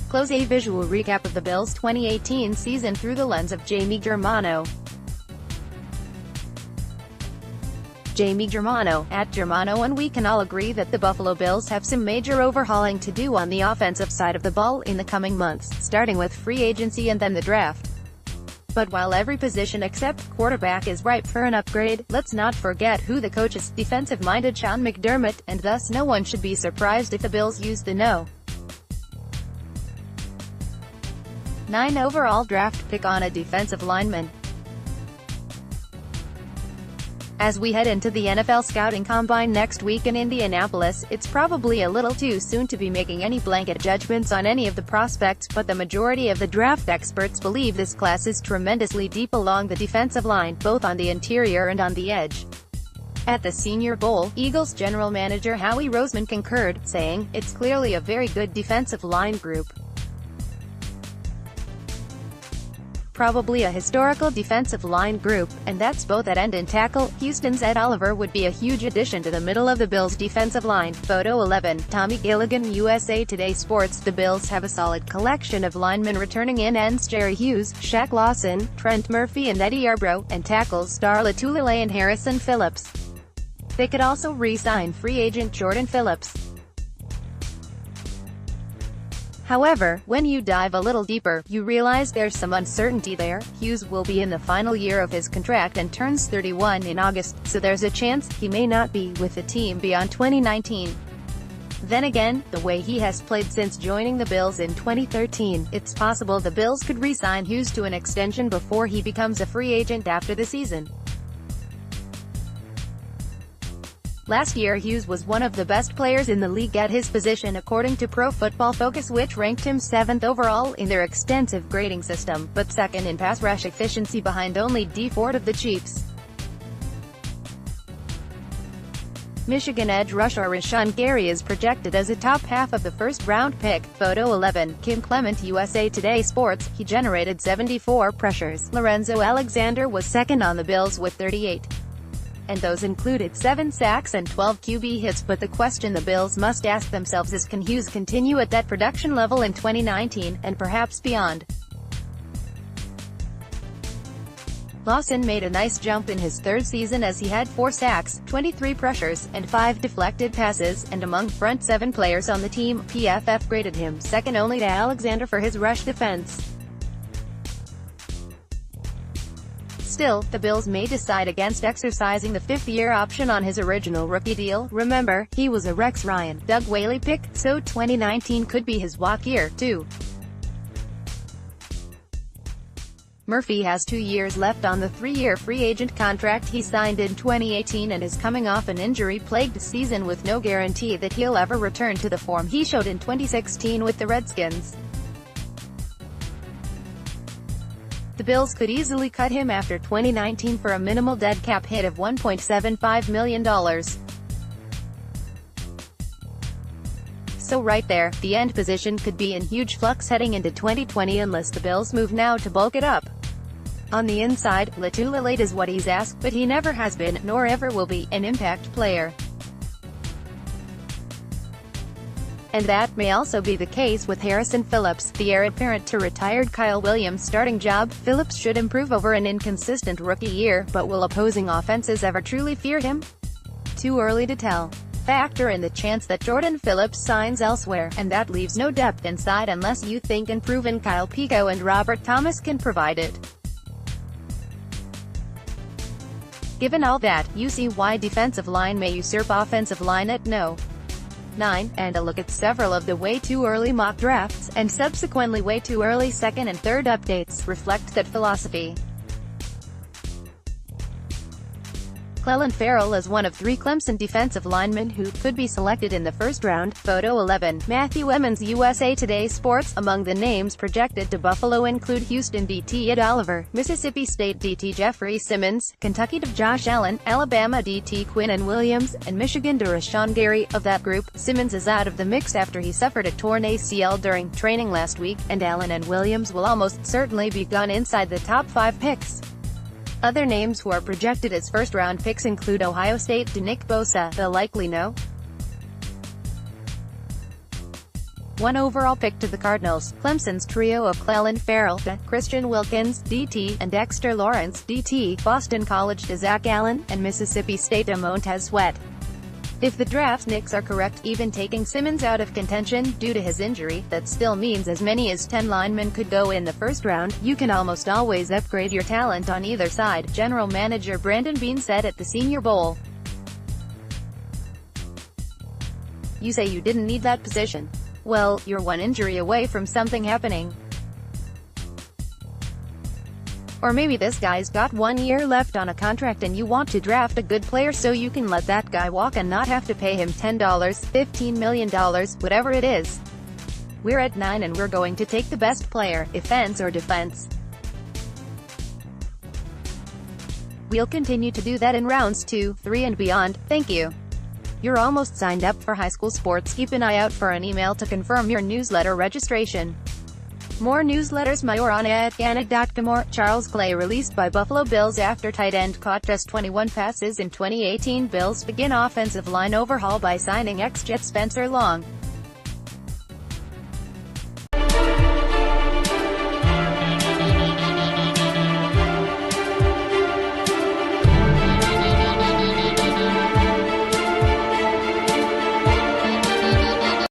Close a visual recap of the Bills' 2018 season through the lens of Jamie Germano. Jamie Germano, at Germano, and we can all agree that the Buffalo Bills have some major overhauling to do on the offensive side of the ball in the coming months, starting with free agency and then the draft. But while every position except quarterback is ripe for an upgrade, let's not forget who the coach is: defensive-minded Sean McDermott, and thus no one should be surprised if the Bills use the No. 9 overall draft pick on a defensive lineman. As we head into the NFL scouting combine next week in Indianapolis, it's probably a little too soon to be making any blanket judgments on any of the prospects, but the majority of the draft experts believe this class is tremendously deep along the defensive line, both on the interior and on the edge. At the Senior Bowl, Eagles general manager Howie Roseman concurred, saying, "It's clearly a very good defensive line group. Probably a historical defensive line group, and that's both at end and tackle." Houston's Ed Oliver would be a huge addition to the middle of the Bills' defensive line. Photo 11, Tommy Gilligan, USA Today Sports. The Bills have a solid collection of linemen returning in ends Jerry Hughes, Shaq Lawson, Trent Murphy and Eddie Yarbrough, and tackles Star Lotulelei and Harrison Phillips. They could also re-sign free agent Jordan Phillips. However, when you dive a little deeper, you realize there's some uncertainty there. Hughes will be in the final year of his contract and turns 31 in August, so there's a chance he may not be with the team beyond 2019. Then again, the way he has played since joining the Bills in 2013, it's possible the Bills could re-sign Hughes to an extension before he becomes a free agent after the season. Last year Hughes was one of the best players in the league at his position according to Pro Football Focus, which ranked him 7th overall in their extensive grading system, but second in pass rush efficiency behind only Dee Ford of the Chiefs. Michigan edge rusher Rashawn Gary is projected as a top half of the first-round pick. Photo 11, Kim Clement, USA Today Sports. He generated 74 pressures. Lorenzo Alexander was second on the Bills with 38. And those included 7 sacks and 12 QB hits, but the question the Bills must ask themselves is, can Hughes continue at that production level in 2019, and perhaps beyond? Lawson made a nice jump in his third season as he had 4 sacks, 23 pressures, and 5 deflected passes, and among front 7 players on the team, PFF graded him second only to Alexander for his rush defense. Still, the Bills may decide against exercising the 5th-year option on his original rookie deal. Remember, he was a Rex Ryan, Doug Whaley pick, so 2019 could be his walk year, too. Murphy has 2 years left on the 3-year free agent contract he signed in 2018 and is coming off an injury-plagued season with no guarantee that he'll ever return to the form he showed in 2016 with the Redskins. The Bills could easily cut him after 2019 for a minimal dead cap hit of $1.75 million. So right there, the end position could be in huge flux heading into 2020 unless the Bills move now to bulk it up. On the inside, Lotulelei is what he's asked, but he never has been, nor ever will be, an impact player. And that may also be the case with Harrison Phillips, the heir apparent to retired Kyle Williams' starting job. Phillips should improve over an inconsistent rookie year, but will opposing offenses ever truly fear him? Too early to tell. Factor in the chance that Jordan Phillips signs elsewhere, and that leaves no depth inside unless you think unproven Kyle Pico and Robert Thomas can provide it. Given all that, you see why defensive line may usurp offensive line at No. 9, and a look at several of the way too early mock drafts, and subsequently way too early second and third updates, reflect that philosophy. Clelin Ferrell is one of 3 Clemson defensive linemen who could be selected in the first round. Photo 11, Matthew Emmons, USA Today Sports. Among the names projected to Buffalo include Houston DT Ed Oliver, Mississippi State DT Jeffrey Simmons, Kentucky DT Josh Allen, Alabama DT Quinnen Williams, and Michigan DT Rashawn Gary. Of that group, Simmons is out of the mix after he suffered a torn ACL during training last week, and Allen and Williams will almost certainly be gone inside the top 5 picks. Other names who are projected as first-round picks include Ohio State DT Nick Bosa, the likely No. 1 overall pick to the Cardinals. Clemson's trio of Clelin Ferrell, Christian Wilkins, DT, and Dexter Lawrence, DT, Boston College Zach Allen, and Mississippi State Montez Sweat. If the draft Knicks are correct, even taking Simmons out of contention due to his injury, that still means as many as 10 linemen could go in the first round. You can almost always upgrade your talent on either side, General Manager Brandon Beane said at the Senior Bowl. You say you didn't need that position. Well, you're one injury away from something happening. Or maybe this guy's got 1 year left on a contract and you want to draft a good player so you can let that guy walk and not have to pay him $10, $15 million, whatever it is. We're at 9 and we're going to take the best player, offense or defense. We'll continue to do that in rounds 2, 3 and beyond, thank you. You're almost signed up for high school sports. Keep an eye out for an email to confirm your newsletter registration. More newsletters Mayorana@Gannett.com. Charles Clay released by Buffalo Bills after tight end caught just 21 passes in 2018. Bills begin offensive line overhaul by signing ex-Jet Spencer Long.